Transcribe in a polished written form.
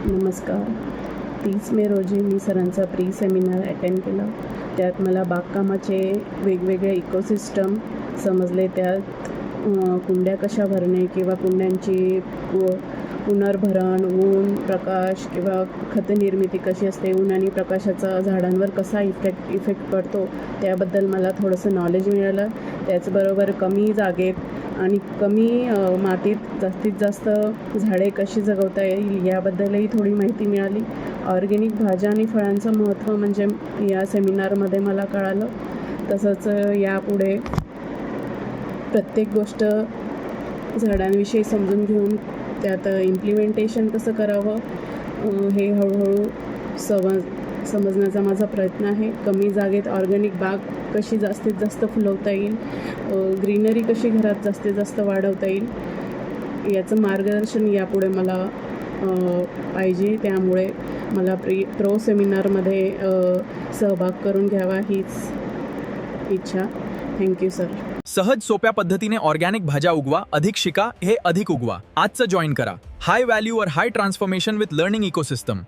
नमस्कार. 30 मे रोजी मी सरांचा प्री सेमिनार अटेंड केला. त्यात मला बागकामाचे वेगवेगळे इकोसिस्टम समजले. त्यात कुंड्या कशा भरणे किंवा कुंड्यांची पुनर्भरण, ऊन, प्रकाश किंवा खतनिर्मिती कशी असते, ऊन आणि प्रकाशाचा झाडांवर कसा इफेक्ट पडतो त्याबद्दल मला थोडंसं नॉलेज मिळालं. त्याचबरोबर कमी जागेत आणि कमी मातीत जास्तीत जास्त झाडे कशी जगवता येईल याबद्दलही थोडी माहिती मिळाली. ऑर्गॅनिक भाज्या आणि फळांचं महत्त्व म्हणजे या सेमिनारमध्ये मला कळालं. तसंच यापुढे प्रत्येक गोष्ट झाडांविषयी समजून घेऊन त्यात इम्प्लिमेंटेशन कसं करावं हे हळूहळू समजण्याचा माझा प्रयत्न आहे. कमी जागेत ऑर्गॅनिक बाग कशी जास्तीत जास्त फुलवता येईल, ग्रीनरी कशी घरात जास्तीत जास्त वाढवता येईल याचं मार्गदर्शन यापुढे मला पाहिजे. त्यामुळे मला प्रो सेमिनारमध्ये सहभाग करून घ्यावा हीच इच्छा. Thank you sir. सहज सोप्या पद्धतीने ऑर्गॅनिक भाज्या उगवा, अधिक शिका, हे अधिक उगवा. आजचं जॉईन करा. हाय व्हॅल्यू और हाय ट्रान्सफॉर्मेशन विथ लर्निंग इकोसिस्टम.